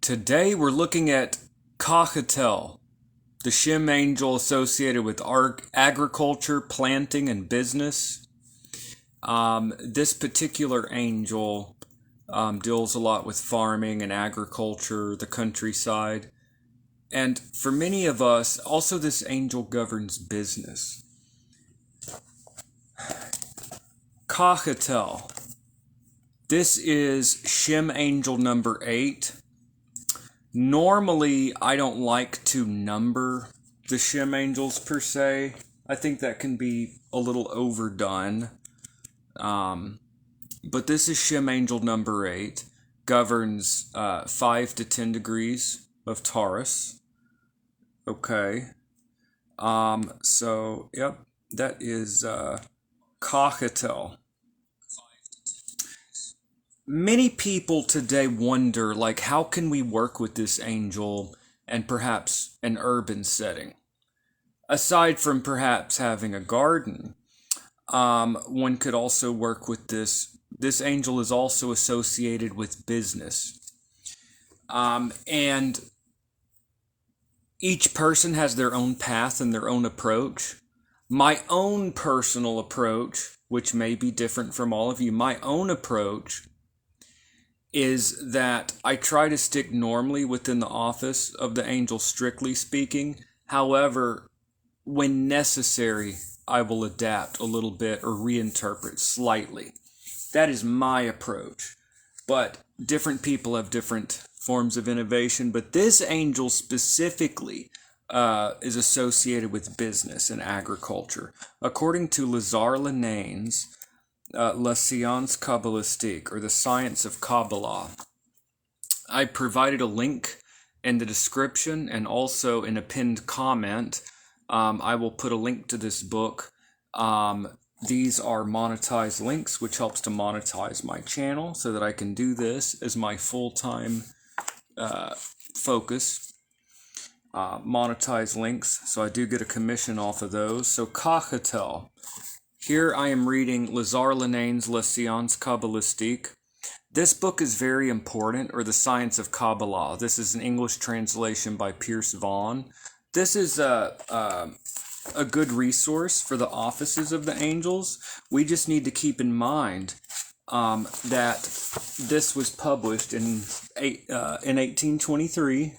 Today we're looking at Cahetel, the Shem angel associated with agriculture, planting, and business. This particular angel deals a lot with farming and agriculture, the countryside. And for many of us, also this angel governs business. Cahetel. This is Shem angel number 8. Normally, I don't like to number the Shem angels per se. I think that can be a little overdone. But this is Shem angel number 8. Governs 5 to 10 degrees of Taurus. Okay. Yep, that is Cahetel. Many people today wonder, how can we work with this angel and perhaps an urban setting? Aside from perhaps having a garden, one could also work with this. This angel is also associated with business. And each person has their own path and their own approach. My own personal approach, which may be different from all of you, my own approach is that I try to stick normally within the office of the angel, strictly speaking. However, when necessary, I will adapt a little bit or reinterpret slightly. That is my approach. But different people have different forms of innovation. But this angel specifically is associated with business and agriculture. According to Lazar Lenain's La Science Kabbalistique, or the Science of Kabbalah. I provided a link in the description and also in a pinned comment. I will put a link to this book. These are monetized links, which helps to monetize my channel so that I can do this as my full-time focus. Monetize links, so I do get a commission off of those. So Cahetel. Here I am reading Lazar Lenain's La Science Kabbalistique. This book is very important, or the Science of Kabbalah. This is an English translation by Pierce Vaughan. This is a good resource for the offices of the angels. We just need to keep in mind that this was published in 1823.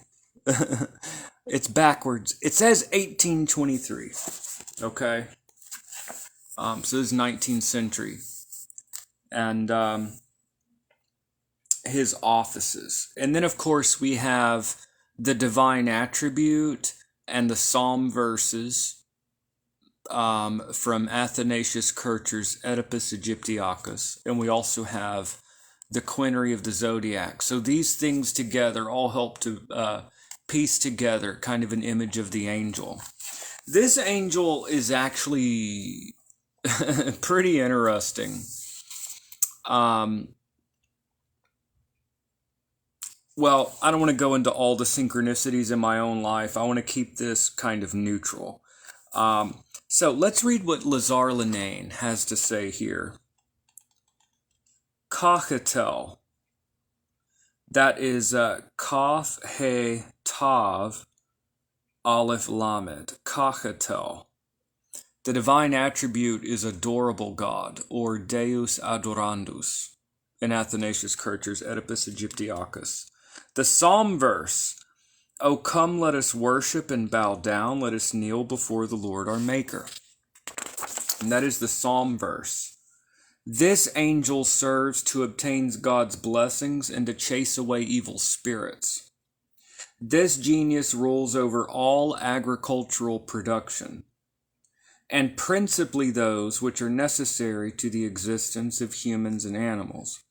It's backwards. It says 1823. Okay. So this is 19th century. And his offices. And then, of course, we have the divine attribute and the psalm verses from Athanasius Kircher's Oedipus Aegyptiacus. And we also have the quinary of the zodiac. So these things together all help to piece together kind of an image of the angel. This angel is actually pretty interesting. Well, I don't want to go into all the synchronicities in my own life. I want to keep this kind of neutral. So let's read what Lazar Lenain has to say here. Cahetel. That is Kaf He Tav Aleph Lamed. Cahetel. The divine attribute is adorable God, or Deus adorandus, in Athanasius Kircher's Oedipus Aegyptiacus. The psalm verse, O come, let us worship and bow down, let us kneel before the Lord our Maker. And that is the psalm verse. This angel serves to obtain God's blessings and to chase away evil spirits. This genius rules over all agricultural production, and principally those which are necessary to the existence of humans and animals.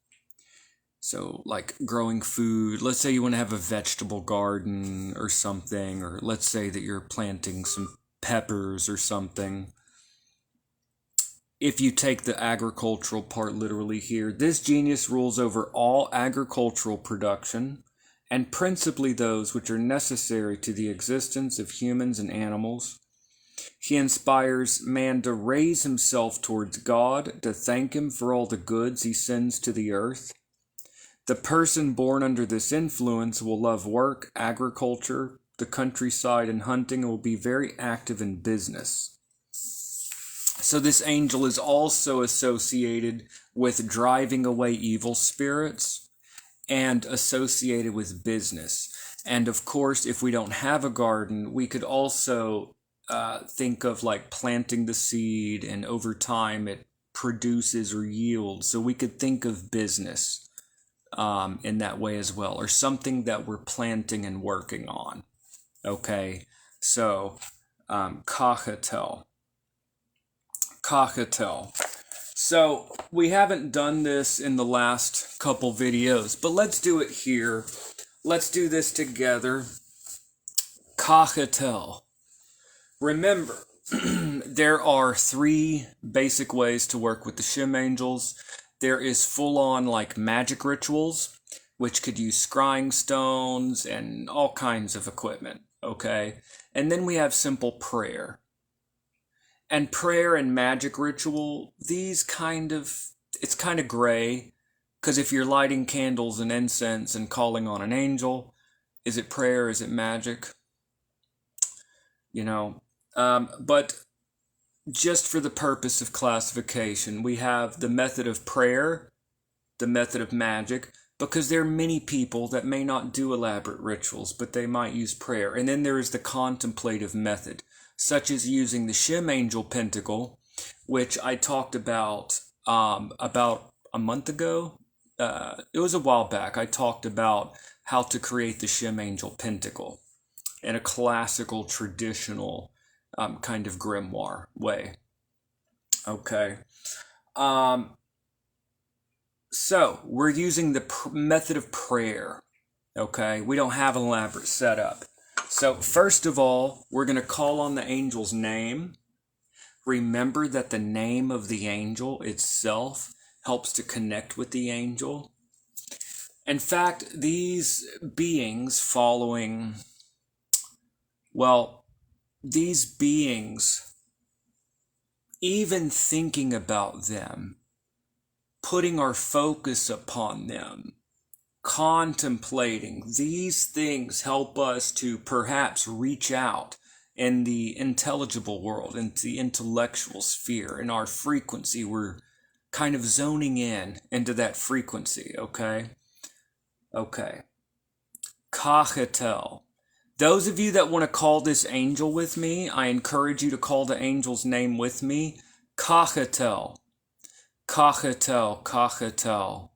So, like growing food. Let's say you want to have a vegetable garden or something, or let's say that you're planting some peppers or something. If you take the agricultural part literally here, this genius rules over all agricultural production, and principally those which are necessary to the existence of humans and animals. He inspires man to raise himself towards God, to thank him for all the goods he sends to the earth. The person born under this influence will love work, agriculture, the countryside, and hunting, and will be very active in business. So this angel is also associated with driving away evil spirits and associated with business. And of course, if we don't have a garden, we could also think of like planting the seed, and over time it produces or yields. So we could think of business in that way as well, or something that we're planting and working on. Okay, so Cahetel. Cahetel. So we haven't done this in the last couple videos, but let's do it here. Let's do this together. Cahetel. Remember, there are 3 basic ways to work with the Shem angels. There is full-on like magic rituals, which could use scrying stones and all kinds of equipment, okay? And then we have simple prayer. And prayer and magic ritual, it's kind of gray, because if you're lighting candles and incense and calling on an angel, is it prayer, is it magic? But just for the purpose of classification, we have the method of prayer, the method of magic, because there are many people that may not do elaborate rituals, but they might use prayer. And then there is the contemplative method, such as using the Shem angel pentacle, which I talked about a month ago. It was a while back. I talked about how to create the Shem angel pentacle in a classical, traditional kind of grimoire way. Okay. So we're using the method of prayer. Okay. We don't have an elaborate setup. So first of all, we're going to call on the angel's name. Remember that the name of the angel itself helps to connect with the angel. In fact, these beings even thinking about them, putting our focus upon them, contemplating, these things help us to perhaps reach out in the intelligible world, into the intellectual sphere. In our frequency, we're kind of zoning in into that frequency, okay? Okay. Cahetel. Those of you that want to call this angel with me, I encourage you to call the angel's name with me. Cahetel. Cahetel, Cahetel.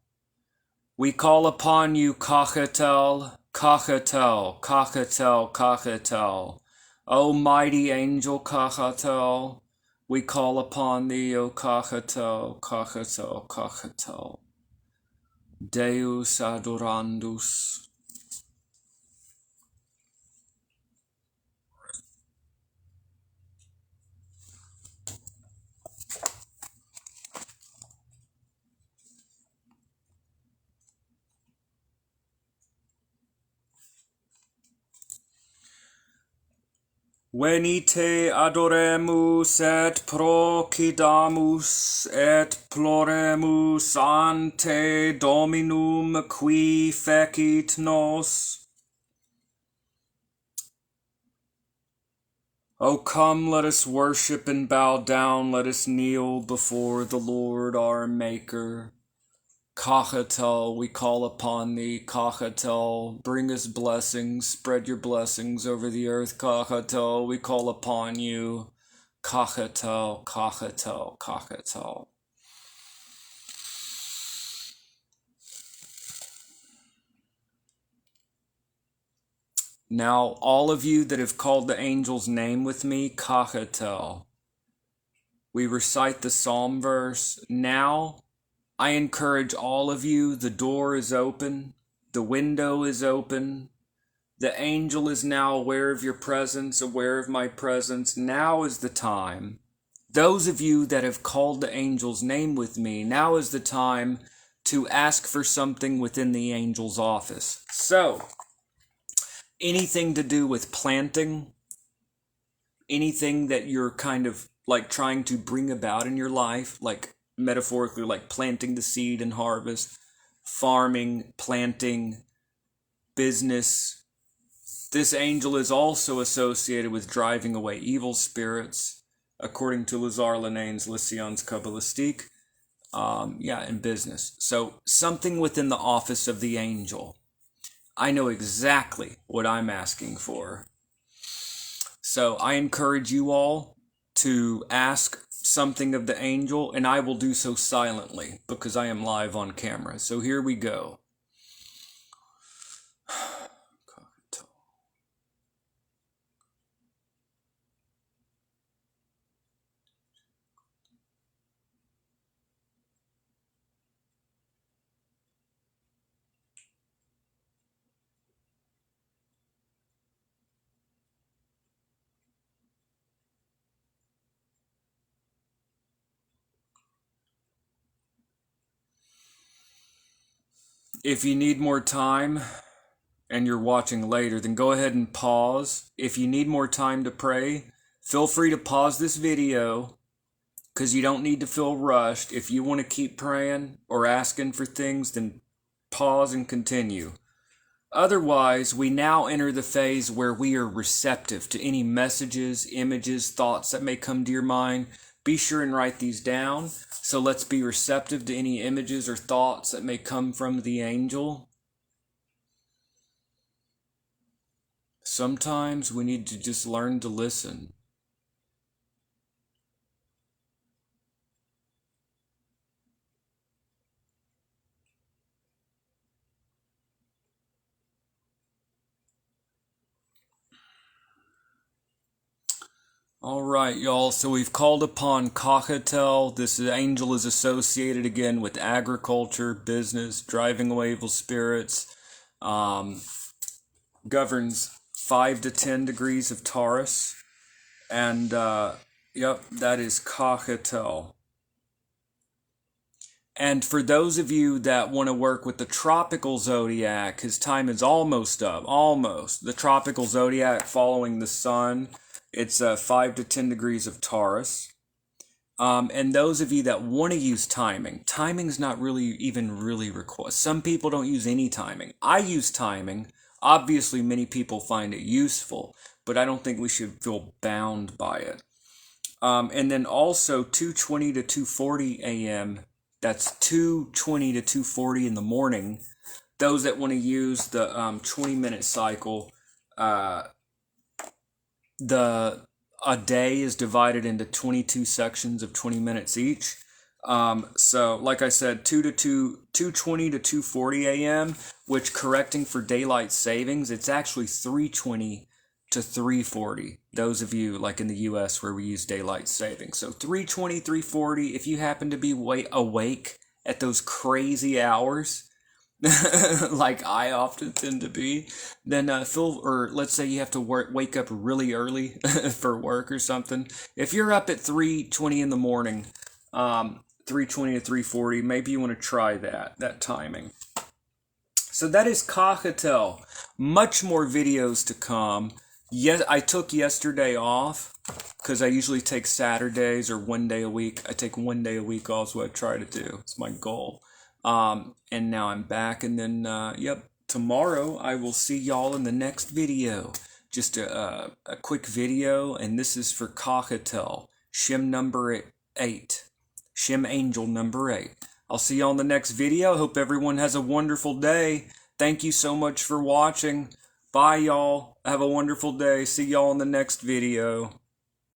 We call upon you, Cahetel, Cahetel, Cahetel, Cahetel. O mighty angel Cahetel, we call upon thee, O Cahetel, Cahetel, Cahetel. Deus adorandus. Venite adoremus et procidamus et ploremus ante Dominum qui fecit nos. O come, let us worship and bow down, let us kneel before the Lord our Maker. Cahetel, we call upon thee, Cahetel, bring us blessings, spread your blessings over the earth, Cahetel, we call upon you, Cahetel, Cahetel, Cahetel. Now, all of you that have called the angel's name with me, Cahetel, we recite the psalm verse. Now, I encourage all of you, the door is open, the window is open, the angel is now aware of your presence, aware of my presence. Now is the time. Those of you that have called the angel's name with me, now is the time to ask for something within the angel's office. So, anything to do with planting, anything that you're kind of like trying to bring about in your life, like metaphorically, like planting the seed and harvest, farming, planting, business. This angel is also associated with driving away evil spirits, according to Lazar Lenane's Lysions Kabbalistique. In business. So something within the office of the angel. I know exactly what I'm asking for. So I encourage you all to ask something of the angel, and I will do so silently because I am live on camera. So here we go. If you need more time and you're watching later, then go ahead and pause. If you need more time to pray, feel free to pause this video because you don't need to feel rushed. If you want to keep praying or asking for things, then pause and continue. Otherwise, we now enter the phase where we are receptive to any messages, images, thoughts that may come to your mind. Be sure and write these down. So let's be receptive to any images or thoughts that may come from the angel. Sometimes we need to just learn to listen. All right, y'all. So we've called upon Cahetel. This angel is associated again with agriculture, business, driving away evil spirits. Governs 5 to 10 degrees of Taurus. And, that is Cahetel. And for those of you that want to work with the tropical zodiac, his time is almost up. Almost. The tropical zodiac following the sun. It's 5 to 10 degrees of Taurus. And those of you that want to use timing's not really required. Some people don't use any timing. I use timing. Obviously, many people find it useful, but I don't think we should feel bound by it. And then also 2:20 to 2:40 a.m. That's 2:20 to 2:40 in the morning. Those that want to use the 20-minute cycle, a day is divided into 22 sections of 20 minutes each. So like I said, 2:20 to 2:40 a.m., which, correcting for daylight savings, it's actually 3:20 to 3:40. Those of you like in the US where we use daylight savings. So 3:20, 3:40, if you happen to be awake at those crazy hours, like I often tend to be, then let's say you have to wake up really early for work or something. If you're up at 3:20 in the morning, 3:20 to 3:40, maybe you want to try that timing. So that is Cahetel. Much more videos to come. Yes, I took yesterday off because I usually take Saturdays or 1 day a week. I take 1 day a week off, is what I try to do. It's my goal. And now I'm back, and then, tomorrow I will see y'all in the next video. Just a quick video, and this is for Cahetel, Shem number 8, Shem angel number 8. I'll see y'all in the next video. Hope everyone has a wonderful day. Thank you so much for watching. Bye, y'all. Have a wonderful day. See y'all in the next video.